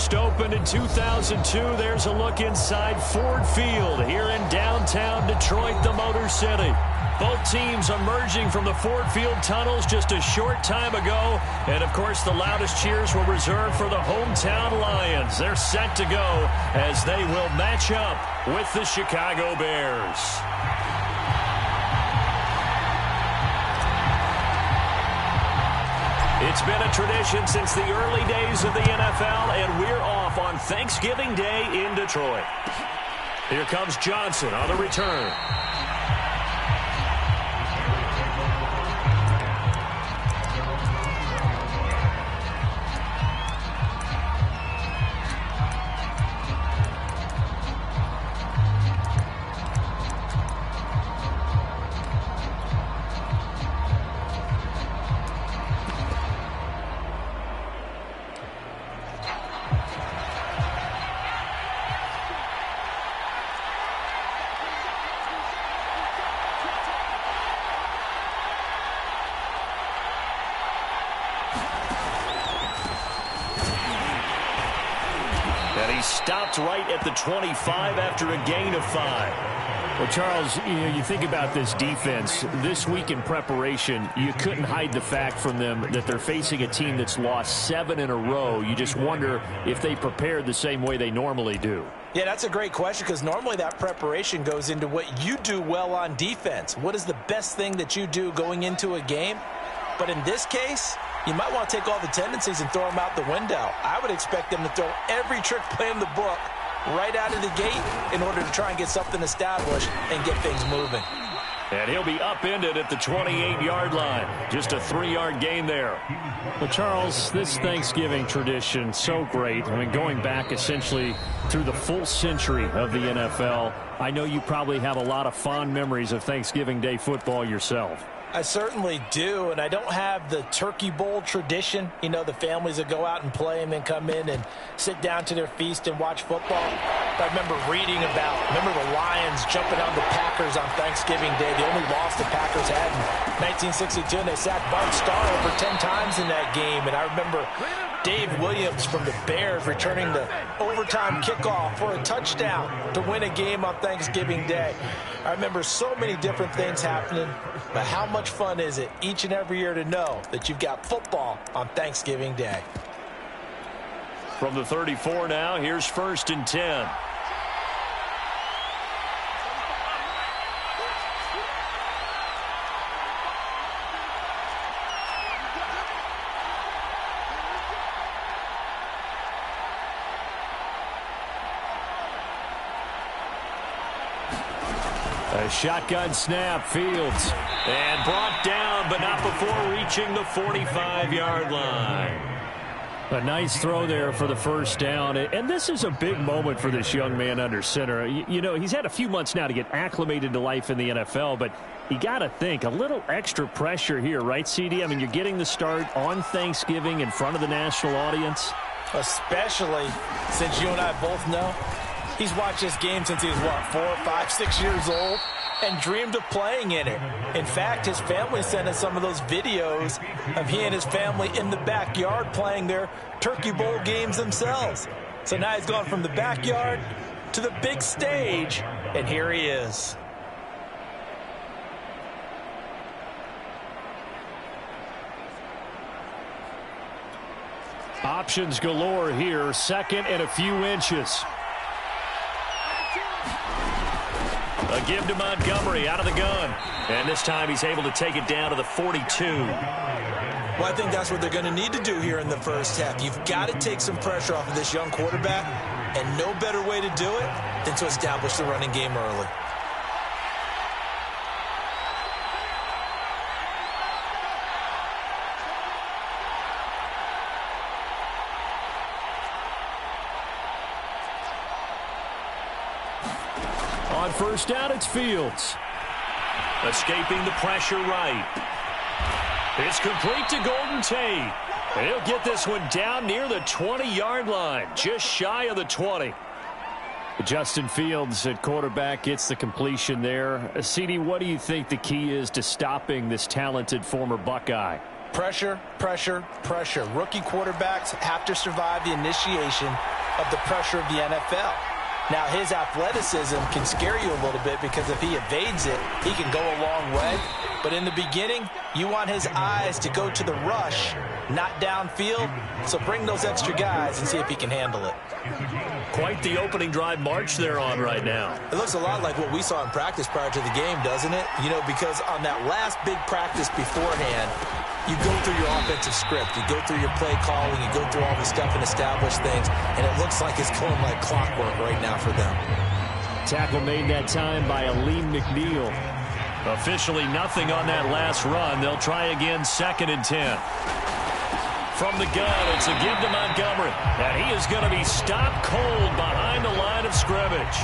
first opened in 2002. There's a look inside Ford Field here in downtown Detroit, the Motor City. Both teams emerging from the Ford Field tunnels just a short time ago. And, of course, the loudest cheers were reserved for the hometown Lions. They're set to go as they will match up with the Chicago Bears. It's been a tradition since the early days of the NFL, and we're off on Thanksgiving Day in Detroit. Here comes Johnson on the return. And he stopped right at the 25 after a gain of 5. Well, Charles, you think about this defense. This week in preparation, you couldn't hide the fact from them that they're facing a team that's lost 7 in a row. You just wonder if they prepared the same way they normally do. Yeah, that's a great question because normally that preparation goes into what you do well on defense. What is the best thing that you do going into a game? But in this case, you might want to take all the tendencies and throw them out the window. I would expect them to throw every trick play in the book right out of the gate in order to try and get something established and get things moving. And he'll be upended at the 28-yard line. Just a 3-yard gain there. Well, Charles, this Thanksgiving tradition, so great. I mean, going back essentially through the full century of the NFL, I know you probably have a lot of fond memories of Thanksgiving Day football yourself. I certainly do, and I don't have the Turkey Bowl tradition. You know, the families that go out and play and then come in and sit down to their feast and watch football. But I remember reading about, the Lions jumping on the Packers on Thanksgiving Day. The only loss the Packers had in 1962, and they sacked Bart Starr over 10 times in that game. And I remember Dave Williams from the Bears returning the overtime kickoff for a touchdown to win a game on Thanksgiving Day. I remember so many different things happening, but how much fun is it each and every year to know that you've got football on Thanksgiving Day? From the 34 now, here's 1st and 10. A shotgun snap, Fields. And brought down, but not before reaching the 45-yard line. A nice throw there for the first down. And this is a big moment for this young man under center. You know, he's had a few months now to get acclimated to life in the NFL, but you got to think, a little extra pressure here, right, CD? I mean, you're getting the start on Thanksgiving in front of the national audience. Especially since you and I both know he's watched this game since he was, 4, 5, 6 years old and dreamed of playing in it. In fact, his family sent us some of those videos of he and his family in the backyard playing their Turkey Bowl games themselves. So now he's gone from the backyard to the big stage, and here he is. Options galore here, 2nd and a few inches. A give to Montgomery out of the gun. And this time he's able to take it down to the 42. Well, I think that's what they're going to need to do here in the first half. You've got to take some pressure off of this young quarterback, and no better way to do it than to establish the running game early. On first down, it's Fields. Escaping the pressure right. It's complete to Golden Tate. And he'll get this one down near the 20-yard line, just shy of the 20. Justin Fields at quarterback gets the completion there. CD, what do you think the key is to stopping this talented former Buckeye? Pressure, pressure, pressure. Rookie quarterbacks have to survive the initiation of the pressure of the NFL. Now, his athleticism can scare you a little bit because if he evades it, he can go a long way. But in the beginning, you want his eyes to go to the rush, not downfield. So bring those extra guys and see if he can handle it. Quite the opening drive march they're on right now. It looks a lot like what we saw in practice prior to the game, doesn't it? You know, because on that last big practice beforehand, you go through your offensive script. You go through your play calling. You go through all the stuff and establish things. And it looks like it's going like clockwork right now for them. Tackle made that time by Aleem McNeil. Officially nothing on that last run. They'll try again, 2nd and 10. From the gun, it's a give to Montgomery. And he is going to be stopped cold behind the line of scrimmage.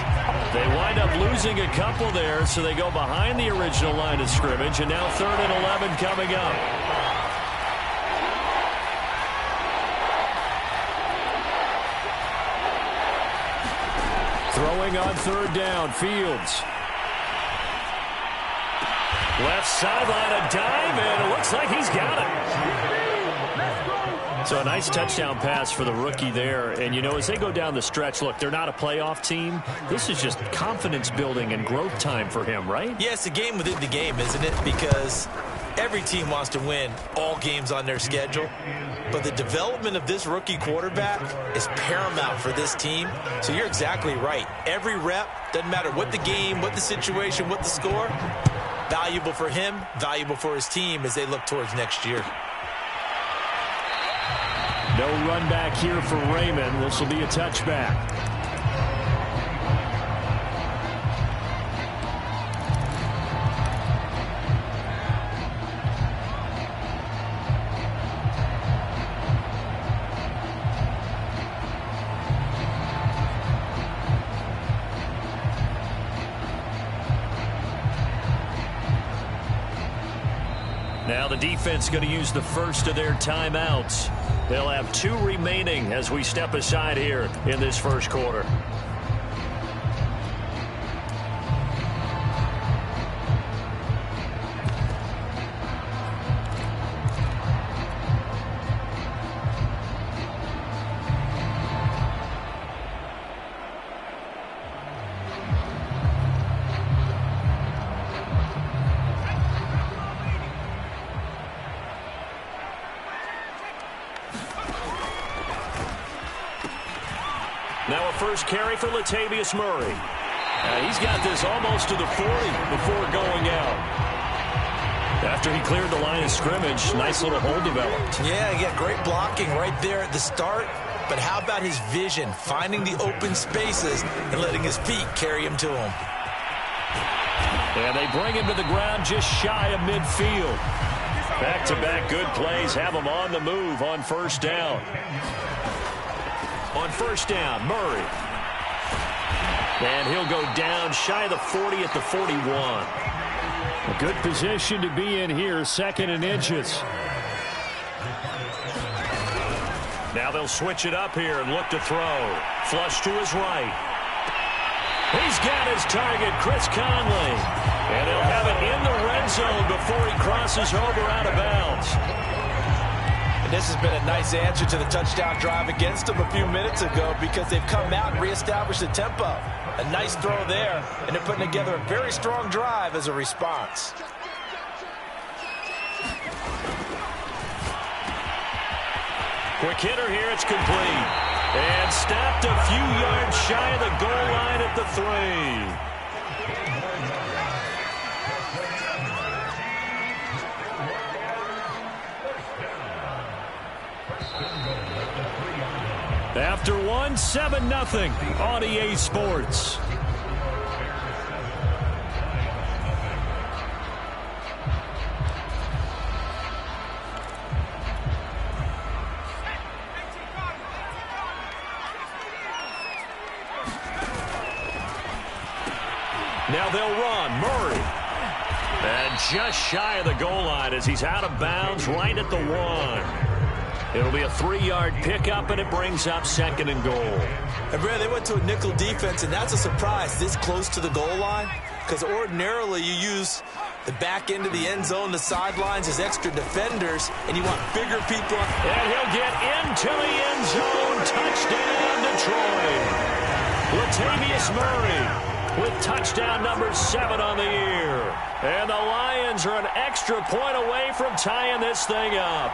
They wind up losing a couple there, so they go behind the original line of scrimmage. And now 3rd and 11 coming up. Throwing on 3rd down, Fields. Left sideline, a dive, and it looks like he's got it. So a nice touchdown pass for the rookie there. And, you know, as they go down the stretch, look, they're not a playoff team. This is just confidence building and growth time for him, right? Yeah, it's a game within the game, isn't it? Because every team wants to win all games on their schedule. But the development of this rookie quarterback is paramount for this team. So you're exactly right. Every rep, doesn't matter what the game, what the situation, what the score, valuable for him, valuable for his team as they look towards next year. No run back here for Raymond. This will be a touchback. Now the defense going to use the first of their timeouts. They'll have 2 remaining as we step aside here in this first quarter. Now a first carry for Latavius Murray. He's got this almost to the 40 before going out. After he cleared the line of scrimmage, nice little hole developed. Yeah, he got great blocking right there at the start. But how about his vision, finding the open spaces and letting his feet carry him to him. And they bring him to the ground just shy of midfield. Back-to-back good plays have him on the move on first down. On first down, Murray. And he'll go down shy of the 40 at the 41. A good position to be in here, 2nd and inches. Now they'll switch it up here and look to throw. Flush to his right. He's got his target, Chris Conley. And he'll have it in the red zone before he crosses over out of bounds. And this has been a nice answer to the touchdown drive against them a few minutes ago because they've come out and reestablished the tempo. A nice throw there, and they're putting together a very strong drive as a response. Quick hitter here, it's complete. And stopped a few yards shy of the goal line at the 3. After one, 7-0 on EA Sports. Now they'll run. Murray. And just shy of the goal line as he's out of bounds right at the 1. It'll be a 3-yard pickup, and it brings up 2nd and goal. And, Brad, they went to a nickel defense, and that's a surprise this close to the goal line because ordinarily you use The back end of the end zone, the sidelines is extra defenders, and you want bigger people. And he'll get into the end zone. Touchdown, Detroit. Latavius Murray with touchdown number 7 on the year. And the Lions are an extra point away from tying this thing up.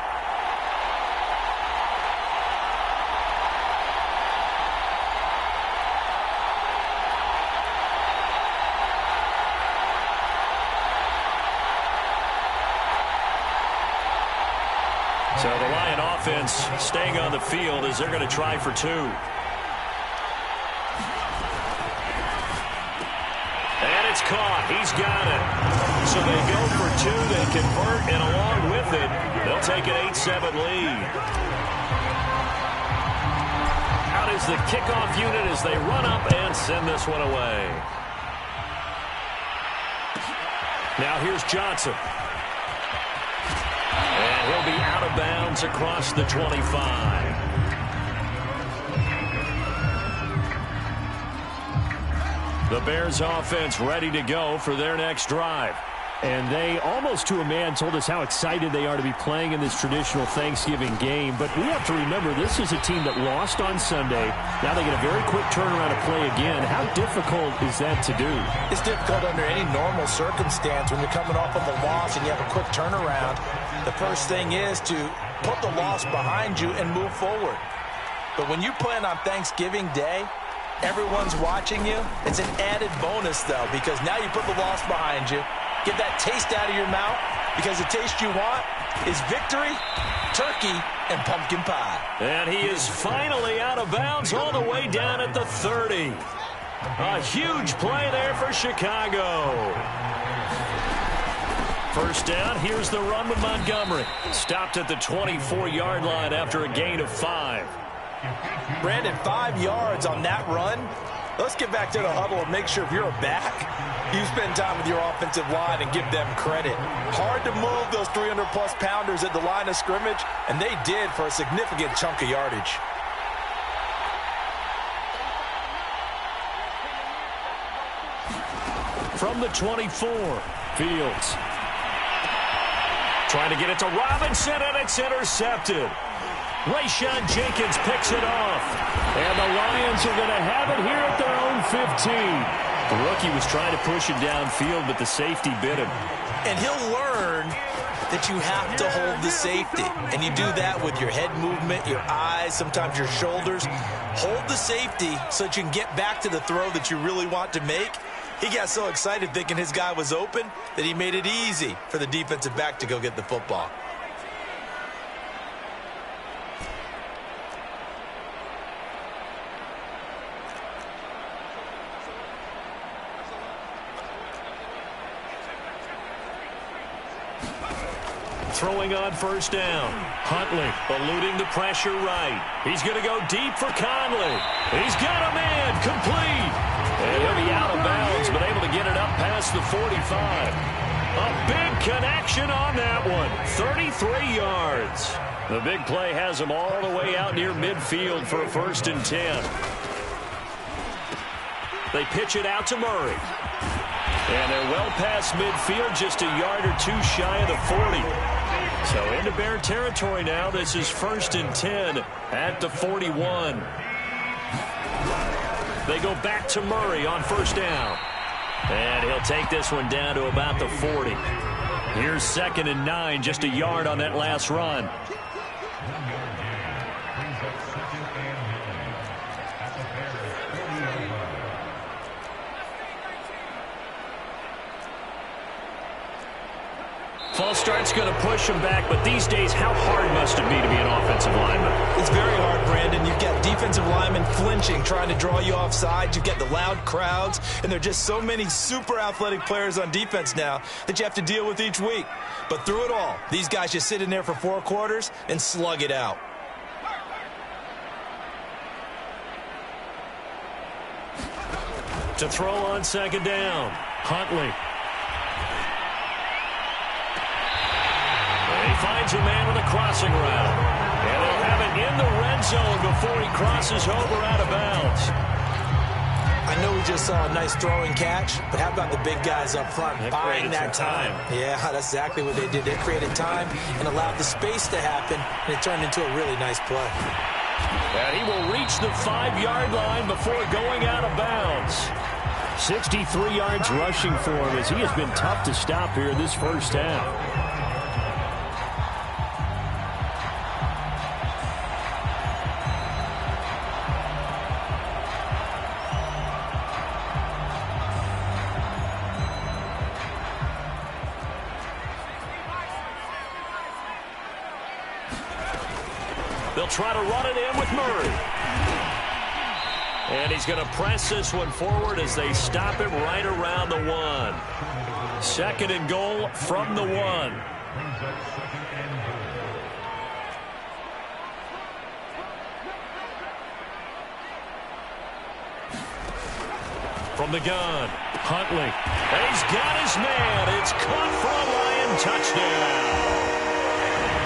So the Lion offense staying on the field as they're going to try for 2. And it's caught. He's got it. So they go for 2. They convert, and along with it, they'll take an 8-7 lead. Out is the kickoff unit as they run up and send this one away. Now here's Johnson. And he'll be out of bounds across the 25. The Bears offense ready to go for their next drive. And they, almost to a man, told us how excited they are to be playing in this traditional Thanksgiving game. But we have to remember, this is a team that lost on Sunday. Now they get a very quick turnaround to play again. How difficult is that to do? It's difficult under any normal circumstance when you're coming off of a loss and you have a quick turnaround. The first thing is to put the loss behind you and move forward. But when you play on Thanksgiving Day, everyone's watching you. It's an added bonus, though, because now you put the loss behind you. Get that taste out of your mouth, because the taste you want is victory, turkey, and pumpkin pie. And he is finally out of bounds all the way down at the 30. A huge play there for Chicago. First down, here's the run with Montgomery. Stopped at the 24-yard line after a gain of 5. Brandon, 5 yards on that run. Let's get back to the huddle and make sure if you're a back, you spend time with your offensive line and give them credit. Hard to move those 300-plus pounders at the line of scrimmage, and they did for a significant chunk of yardage. From the 24, Fields. Trying to get it to Robinson, and it's intercepted. Rayshawn Jenkins picks it off. And the Lions are going to have it here at their own 15. The rookie was trying to push it downfield, but the safety bit him. And he'll learn that you have to hold the safety. And you do that with your head movement, your eyes, sometimes your shoulders. Hold the safety so that you can get back to the throw that you really want to make. He got so excited thinking his guy was open that he made it easy for the defensive back to go get the football. Throwing on first down. Huntley eluding the pressure right. He's going to go deep for Conley. He's got a man complete. And he'll be out of bounds, but able to get it up past the 45. A big connection on that one. 33 yards. The big play has him all the way out near midfield for a 1st and 10. They pitch it out to Murray. And they're well past midfield, just a yard or 2 shy of the 40. So into Bear territory now. This is 1st and 10 at the 41. They go back to Murray on first down. And he'll take this one down to about the 40. Here's 2nd and 9, just a yard on that last run. False start's going to push him back, but these days, how hard must it be to be an offensive lineman? It's very hard, Brandon. You've got defensive linemen flinching, trying to draw you offside. You've got the loud crowds, and there are just so many super athletic players on defense now that you have to deal with each week. But through it all, these guys just sit in there for 4 quarters and slug it out. To throw on 2nd down, Huntley. He finds a man with a crossing route. And they'll have it in the red zone before he crosses over out of bounds. I know we just saw a nice throwing catch, but how about the big guys up front buying that time? Yeah, that's exactly what they did. They created time and allowed the space to happen, and it turned into a really nice play. And he will reach the 5-yard line before going out of bounds. 63 yards rushing for him as he has been tough to stop here this first half. They'll try to run it in with Murray. And he's going to press this one forward as they stop him right around the 1. 2nd and goal from the 1. From the gun, Huntley. And he's got his man. It's caught for a Lion touchdown.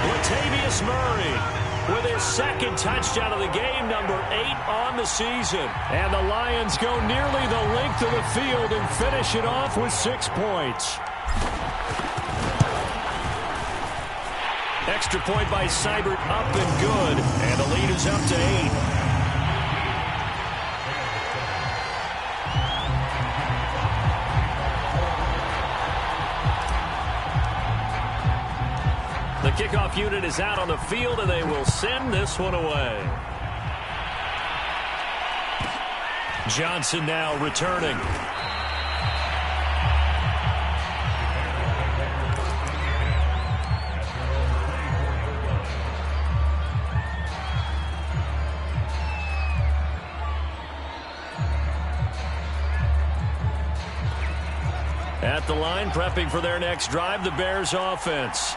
Latavius Murray with his 2nd touchdown of the game, number 8 on the season. And the Lions go nearly the length of the field and finish it off with 6 points. Extra point by Seibert, up and good. And the lead is up to 8. The kickoff unit is out on the field, and they will send this one away. Johnson now returning. At the line, prepping for their next drive, the Bears offense.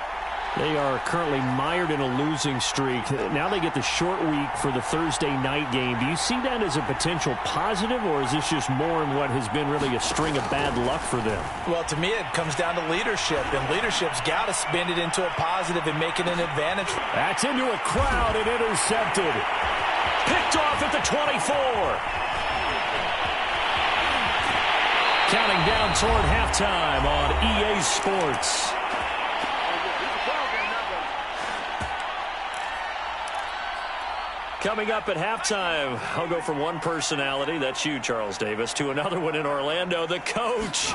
They are currently mired in a losing streak. Now they get the short week for the Thursday night game. Do you see that as a potential positive, or is this just more in what has been really a string of bad luck for them? Well, to me, it comes down to leadership, and leadership's got to spin it into a positive and make it an advantage. That's into a crowd and intercepted. Picked off at the 24. Counting down toward halftime on EA Sports. Coming up at halftime, I'll go from one personality, that's you, Charles Davis, to another one in Orlando, the coach.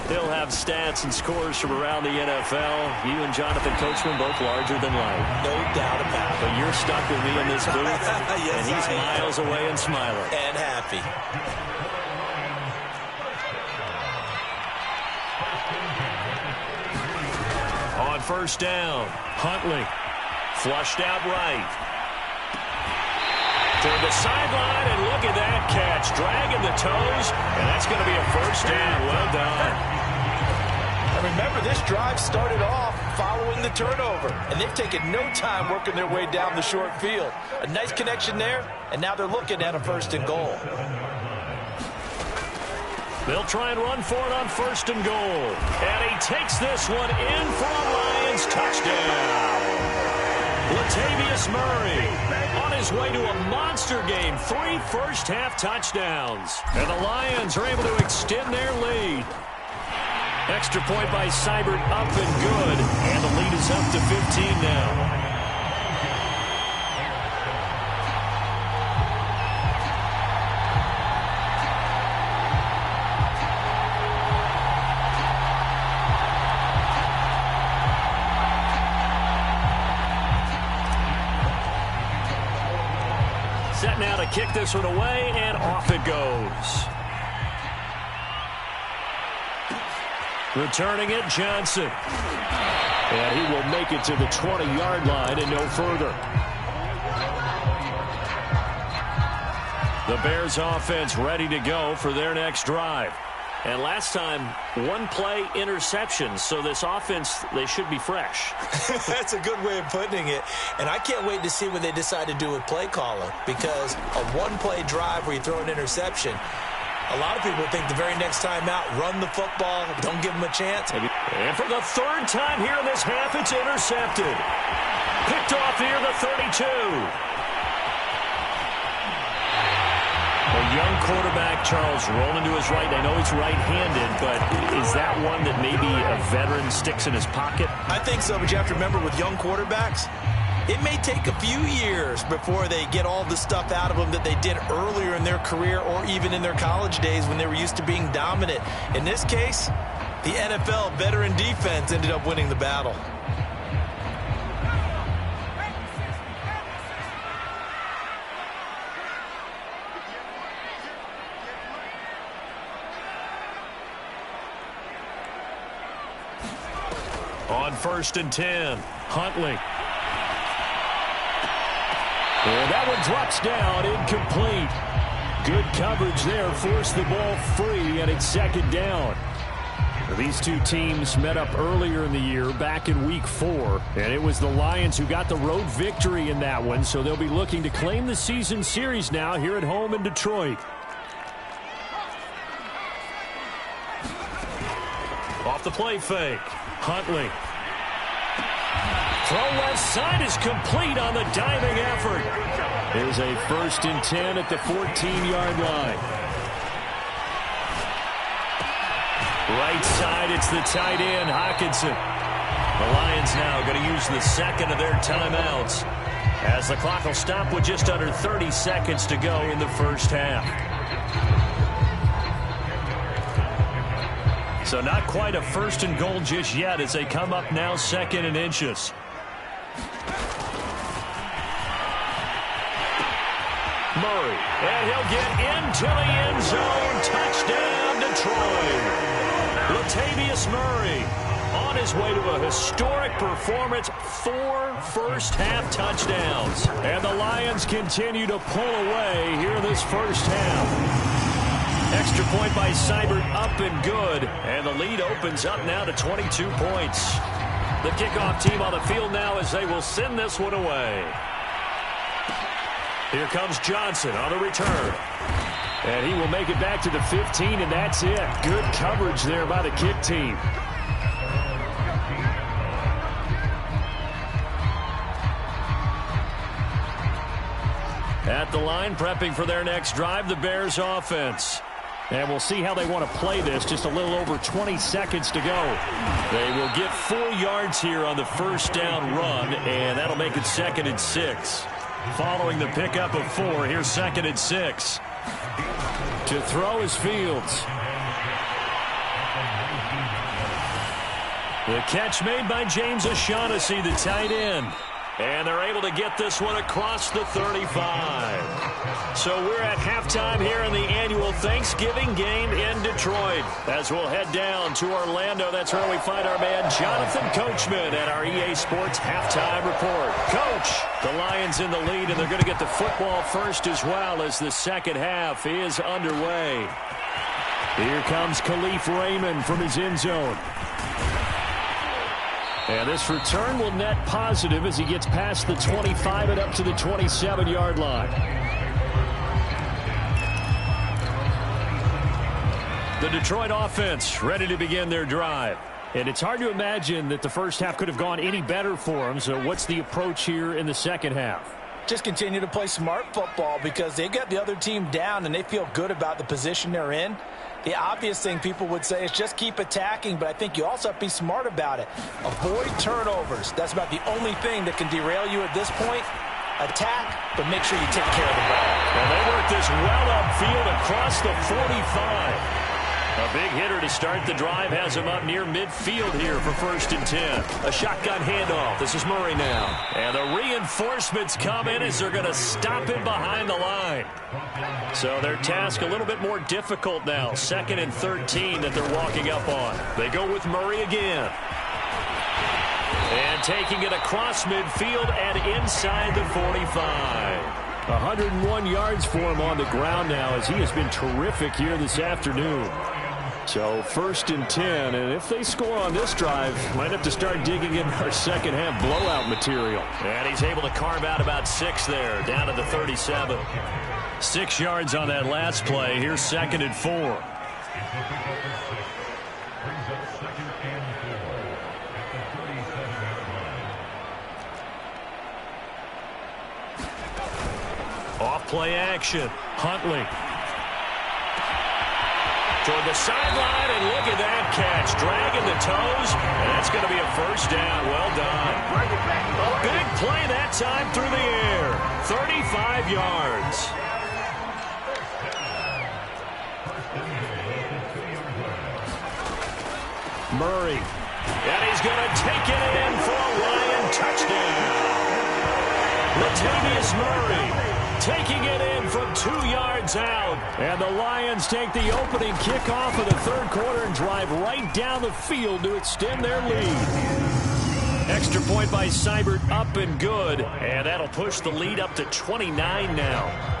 He'll have stats and scores from around the NFL. You and Jonathan Coachman both larger than life. No doubt about it. But you're stuck with me in this booth, yes, and he's miles away and smiling. And happy. On first down, Huntley flushed out right. Toward the sideline, and look at that catch. Dragging the toes, and that's going to be a first down. Well done. And remember, this drive started off following the turnover, and they've taken no time working their way down the short field. A nice connection there, and now they're looking at a 1st and goal. They'll try and run for it on 1st and goal. And he takes this one in for a Lions touchdown. Latavius Murray on his way to a monster game. 3 first-half touchdowns. And the Lions are able to extend their lead. Extra point by Seibert, up and good. And the lead is up to 15 now. Set now to kick this one away, and off it goes. Returning it, Johnson. And he will make it to the 20-yard line and no further. The Bears offense ready to go for their next drive. And last time, 1-play interception. So this offense, they should be fresh. That's a good way of putting it. And I can't wait to see what they decide to do with play calling. Because a 1-play drive where you throw an interception, a lot of people think the very next time out, run the football, don't give them a chance. And for the 3rd time here in this half, it's intercepted. Picked off near the 32. A young quarterback, Charles, rolling to his right. I know he's right-handed, but is that one that maybe a veteran sticks in his pocket? I think so, but you have to remember with young quarterbacks, it may take a few years before they get all the stuff out of them that they did earlier in their career or even in their college days when they were used to being dominant. In this case, the NFL veteran defense ended up winning the battle. On 1st and 10, Huntley. And that one drops down, incomplete. Good coverage there, forced the ball free, and it's 2nd down. These two teams met up earlier in the year, back in Week 4, and it was the Lions who got the road victory in that one, so they'll be looking to claim the season series now here at home in Detroit. Off the play fake, Huntley. Throw left side is complete on the diving effort. There's a 1st and 10 at the 14-yard line. Right side, it's the tight end, Hockenson. The Lions now going to use the 2nd of their timeouts as the clock will stop with just under 30 seconds to go in the 1st half. So not quite a 1st and goal just yet as they come up now 2nd and inches. Murray, and he'll get into the end zone. Touchdown, Detroit. Latavius Murray on his way to a historic performance, 4 first-half touchdowns. And the Lions continue to pull away here in this 1st half. Extra point by Seibert, up and good. And the lead opens up now to 22 points. The kickoff team on the field now as they will send this one away. Here comes Johnson on the return. And he will make it back to the 15, and that's it. Good coverage there by the kick team. At the line, prepping for their next drive, the Bears offense. And we'll see how they want to play this. Just a little over 20 seconds to go. They will get 4 yards here on the 1st down run, and that'll make it 2nd and 6. Following the pickup of 4, here's 2nd and 6. To throw is Fields. The catch made by James O'Shaughnessy, the tight end. And they're able to get this one across the 35. So we're at halftime here in the annual Thanksgiving game in Detroit. As we'll head down to Orlando, that's where we find our man Jonathan Coachman at our EA Sports Halftime Report. Coach, the Lions in the lead, and they're going to get the football first as well as the 2nd half is underway. Here comes Khalif Raymond from his end zone. And this return will net positive as he gets past the 25 and up to the 27-yard line. The Detroit offense ready to begin their drive. And it's hard to imagine that the 1st half could have gone any better for them. So what's the approach here in the 2nd half? Just continue to play smart football because they got the other team down and they feel good about the position they're in. The obvious thing people would say is just keep attacking, but I think you also have to be smart about it. Avoid turnovers. That's about the only thing that can derail you at this point. Attack, but make sure you take care of the ball. And they work this well upfield across the 45. A big hitter to start the drive has him up near midfield here for 1st and 10. A shotgun handoff. This is Murray now. And the reinforcements come in as they're going to stop him behind the line. So their task a little bit more difficult now. 2nd and 13 that they're walking up on. They go with Murray again. And taking it across midfield and inside the 45. 101 yards for him on the ground now as he has been terrific here this afternoon. So 1st and 10, and if they score on this drive, might have to start digging in our 2nd half blowout material. And he's able to carve out about 6 there, down to the 37. 6 yards on that last play. Here's 2nd and 4. Off play action. Huntley. toward the sideline, and look at that catch. Dragging the toes, and that's going to be a first down. Well done. A big play that time through the air. 35 yards. Murray. And he's going to take it in for a Lion touchdown. Latavius Murray taking it in from 2 yards out. And the Lions take the opening kickoff of the third quarter and drive right down the field to extend their lead. Extra point by Seibert, up and good. And that'll push the lead up to 29 now.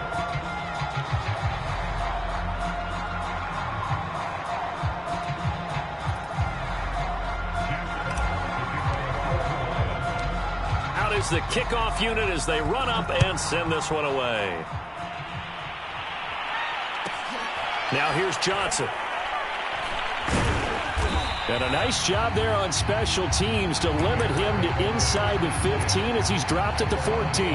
Is the kickoff unit as they run up and send this one away. Now here's Johnson. And a nice job there on special teams to limit him to inside the 15 as he's dropped at the 14.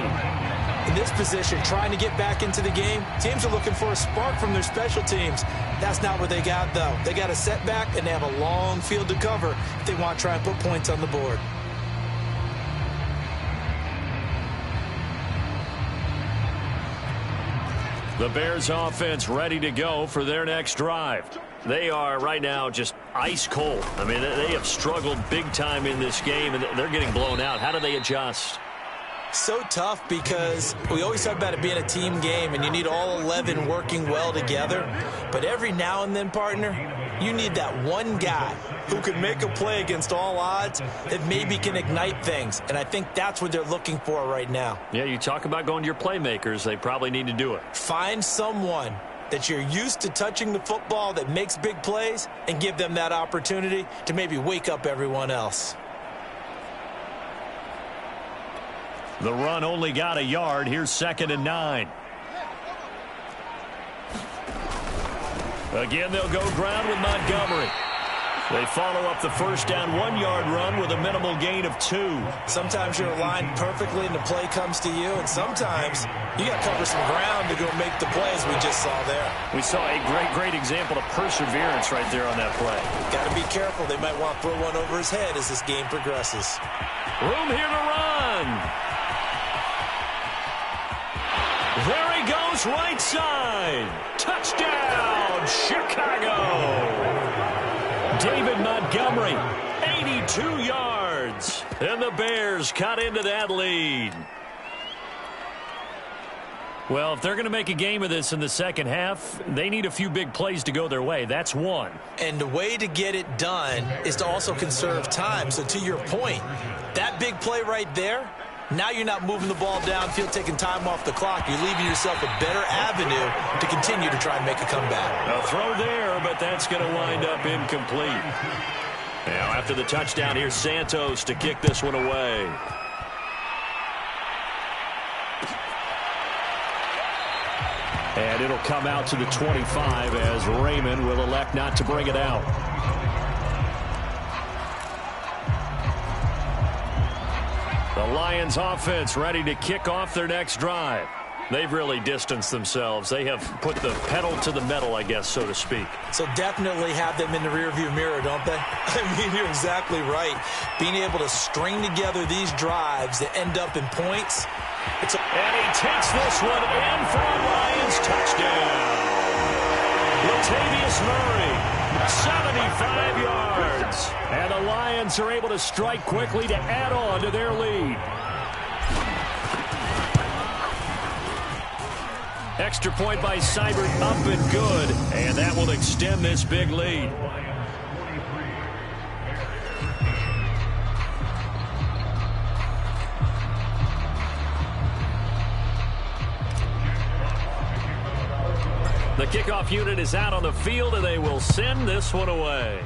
In this position, trying to get back into the game, teams are looking for a spark from their special teams. That's not what they got, though. They got a setback, and they have a long field to cover if they want to try and put points on the board. The Bears offense ready to go for their next drive. They are right now just ice cold. I mean, they have struggled big time in this game, and they're getting blown out. How do they adjust? So tough because we always talk about it being a team game, and you need all 11 working well together. But every now and then, partner, you need that one guy who can make a play against all odds that maybe can ignite things. And I think that's what they're looking for right now. Yeah, you talk about going to your playmakers. They probably need to do it. Find someone that you're used to touching the football that makes big plays and give them that opportunity to maybe wake up everyone else. The run only got a yard. Here's 2nd and 9. Again, they'll go ground with Montgomery. They follow up the first down 1-yard run with a minimal gain of 2. Sometimes you're aligned perfectly and the play comes to you, and sometimes you got to cover some ground to go make the plays we just saw there. We saw a great example of perseverance right there on that play. Got to be careful. They might want to throw one over his head as this game progresses. Room here to run. There he goes, right side. Touchdown, Chicago. David Montgomery, 82 yards. And the Bears cut into that lead. Well, if they're going to make a game of this in the second half, they need a few big plays to go their way. That's one. And the way to get it done is to also conserve time. So to your point, that big play right there, now you're not moving the ball downfield, taking time off the clock. You're leaving yourself a better avenue to continue to try and make a comeback. A throw there, but that's going to wind up incomplete. Now after the touchdown, here's Santos to kick this one away. And it'll come out to the 25 as Raymond will elect not to bring it out. The Lions offense ready to kick off their next drive. They've really distanced themselves. They have put the pedal to the metal, I guess, so to speak. So definitely have them in the rearview mirror, don't they? I mean, you're exactly right. Being able to string together these drives that end up in points. And he takes this one in for a Lions touchdown. Latavius Murray, 75 yards. And the Lions are able to strike quickly to add on to their lead. Extra point by Seibert, up and good. And that will extend this big lead. The kickoff unit is out on the field, and they will send this one away.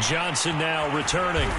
Johnson now returning.